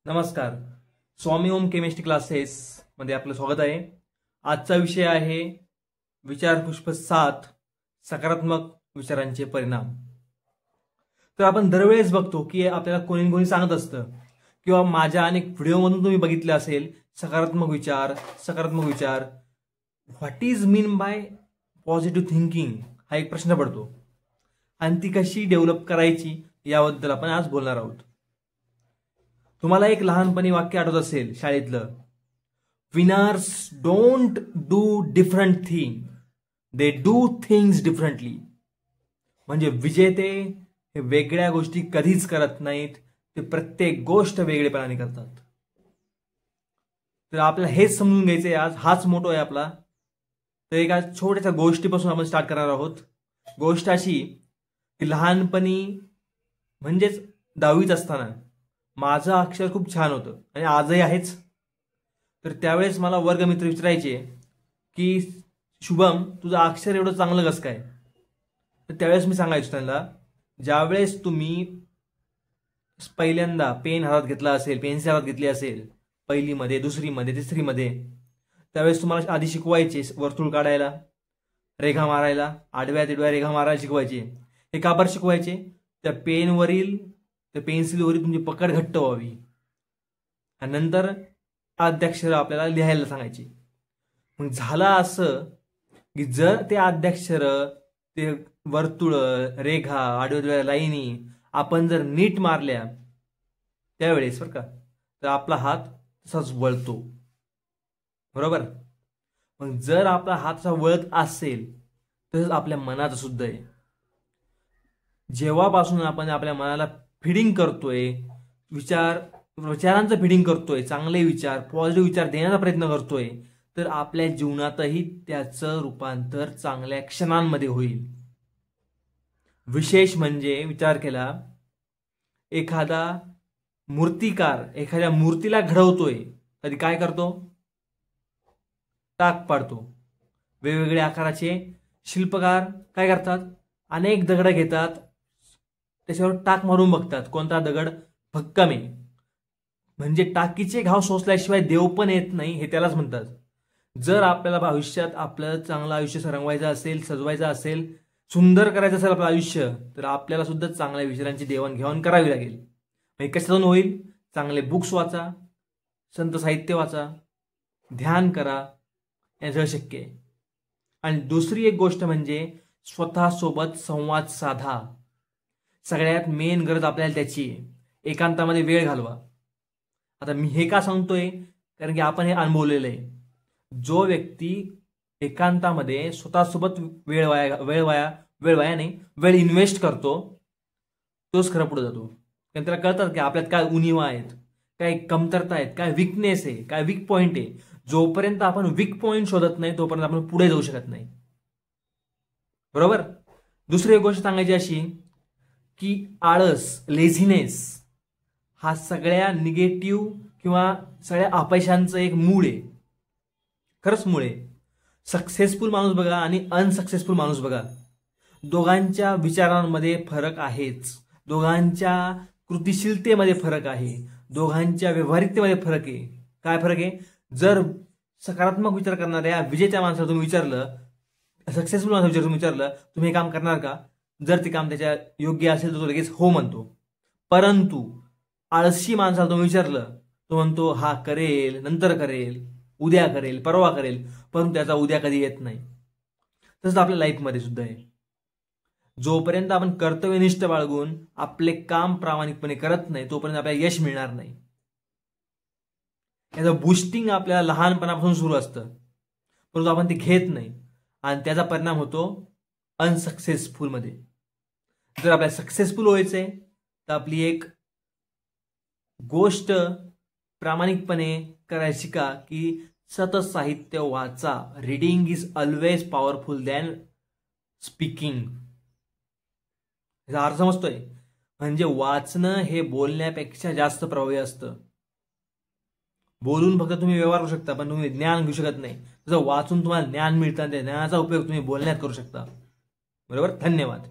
नमस्कार. स्वामी ओम chemistry classes मध्ये आपलं स्वागत आहे. आजचा विषय आहे विचार पुष्प 7 सकारात्मक विचारांचे परिणाम. तर आपण दरवेळेस बघतो की आपल्याला कोणी कोणी सांगत असतं किंवा माझ्या अनेक व्हिडिओमधून तुम्ही बघितले असेल सकारात्मक विचार what is mean by positive thinking हा एक प्रश्न पडतो आणि ती कशी डेव्हलप करायची याबद्दल आपण आज बोलणार आहोत. तुम्हाला एक लहानपणी वाक्य आठवत असेल शाळेतलं, winners don't do different thing, they do things differently. म्हणजे विजेते हे वेगळ्या गोष्टी कधीच करत नाहीत, ते प्रत्येक गोष्ट वेगळेपणाने करतात. तर आपल्याला हेच समजून घ्यायचंय आज, हाच मोटो आहे आपला. तर एका छोट्याशा गोष्टीपासून आपण स्टार्ट करणार आहोत. गोष्ट अशी की लहानपणी म्हणजेच 10वीत असताना माझं अक्षर खूप छान होतं आणि आजही आहेच. तर त्यावेळेस मला वर्गमित्र विचारायचे की शुभम तुझं अक्षर एवढं चांगलं कसं काय. तर त्यावेळेस मी सांगायचो त्यांना, ज्यावेळेस तुम्ही पहिल्यांदा पेन हातात घेतला असेल, पेन्सिल हातात घेतली असेल, पहिलीमध्ये, दुसरीमध्ये, तिसरीमध्ये, त्यावेळेस तुम्हाला आधी शिकवायचे वर्तुळ काढायला, रेघा मारायला, आडव्या तिडव्या रेघा मारायला शिकवायचे. हे का बरं शिकवायचे? त्या पेनवरील, त्या पेन्सिलवरील तुमची पकड घट्ट व्हावी. आणि नंतर आद्याक्षर आपल्याला लिहायला सांगायचे. मग झालं असं की जर ते आद्याक्षर, ते वर्तुळ, रेघा, आडव्या लाईनी आपण जर नीट मारल्या त्यावेळेस बरं का, तर आपला हात तसाच वळतो. बरोबर. मग जर आपला हात असा वळत असेल तसंच आपल्या मनाचं सुद्धा आहे. जेव्हापासून आपण आपल्या मनाला फिडिंग करतोय, विचारांचं फिडिंग करतोय, चांगले विचार, पॉझिटिव्ह विचार देण्याचा प्रयत्न करतोय, तर आपल्या जीवनातही त्याचं रूपांतर चांगल्या क्षणांमध्ये होईल. विशेष म्हणजे विचार केला, एखादा मूर्तिकार एखाद्या मूर्तीला घडवतोय, कधी काय करतो? टाक पाडतो. वेगवेगळ्या आकाराचे शिल्पकार काय करतात? अनेक दगड घेतात, त्याच्यावर टाक मारून बघतात कोणता दगड भक्कम आहे. म्हणजे टाकीचे घाव सोसल्याशिवाय देव पण येत नाही, हे त्यालाच म्हणतात. जर आपल्याला भविष्यात आपलं चांगलं आयुष्य रंगवायचं असेल, सजवायचं असेल, सुंदर करायचं असेल आपलं आयुष्य, तर आपल्याला सुद्धा चांगल्या विचारांची देवाणघेवाण करावी लागेल. म्हणजे कशातून होईल? चांगले बुक्स वाचा, संत साहित्य वाचा, ध्यान करा, याचं शक्य आहे. आणि दुसरी एक गोष्ट म्हणजे स्वतःसोबत संवाद साधा. सगळ्यात मेन गरज आपल्याला त्याची आहे. एकांतामध्ये वेळ घालवा. आता मी हे का सांगतोय? कारण की आपण हे अनुभवलेलं आहे. जो व्यक्ती एकांतामध्ये स्वतःसोबत वेळ इन्व्हेस्ट करतो, तोच खरं पुढे जातो. कारण त्याला कळतात की आपल्यात काय उणिवा आहेत, काय कमतरता आहेत, काय विकनेस आहे, काय वीक पॉइंट आहे. जोपर्यंत आपण वीक पॉइंट शोधत नाही तोपर्यंत आपण पुढे जाऊ शकत नाही. बरोबर. दुसरी एक गोष्ट सांगायची अशी की आळस, लेझिनेस हा सगळ्या निगेटिव्ह किंवा सगळ्या अपयशांचं एक मूळ आहे. खरंच मूळ आहे. सक्सेसफुल माणूस बघा आणि अनसक्सेसफुल माणूस बघा, दोघांच्या विचारांमध्ये फरक आहेच, दोघांच्या कृतिशीलतेमध्ये फरक आहे, दोघांच्या व्यवहारिकतेमध्ये फरक आहे. काय फरक आहे? जर सकारात्मक विचार करणाऱ्या विजेत्या माणसाला तुम्ही विचारलं, सक्सेसफुल माणसाला तुम्ही विचारलं, तुम्ही हे काम करणार का? जर ते काम त्याच्या योग्य असेल तर तो लगेच हो म्हणतो. परंतु आळशी माणसाला तुम्ही विचारलं, तो म्हणतो हा करेल, नंतर करेल, उद्या करेल, परवा करेल, परंतु त्याचा उद्या कधी येत नाही. तसंच आपल्या लाईफमध्ये सुद्धा आहे. जोपर्यंत आपण कर्तव्यनिष्ठ बाळगून आपले काम प्रामाणिकपणे करत नाही तोपर्यंत आपल्याला यश मिळणार नाही. याचं बुस्टिंग आपल्याला लहानपणापासून सुरू असतं, परंतु आपण ते घेत नाही आणि त्याचा परिणाम होतो अनसक्सेसफुल मध्ये. जर आपल्याला सक्सेसफुल व्हायचंय तर आपली एक गोष्ट प्रामाणिकपणे करायची का की सतत साहित्य वाचा. Reading is always powerful than speaking. याचा अर्थ समजतोय? म्हणजे वाचणं हे बोलण्यापेक्षा जास्त प्रभावी असतं. बोलून फक्त तुम्ही व्यवहार करू शकता, पण तुम्ही ज्ञान घेऊ शकत नाही. जसं वाचून तुम्हाला ज्ञान मिळतं, त्या ज्ञानाचा उपयोग तुम्ही बोलण्यात करू शकता. बरोबर. धन्यवाद.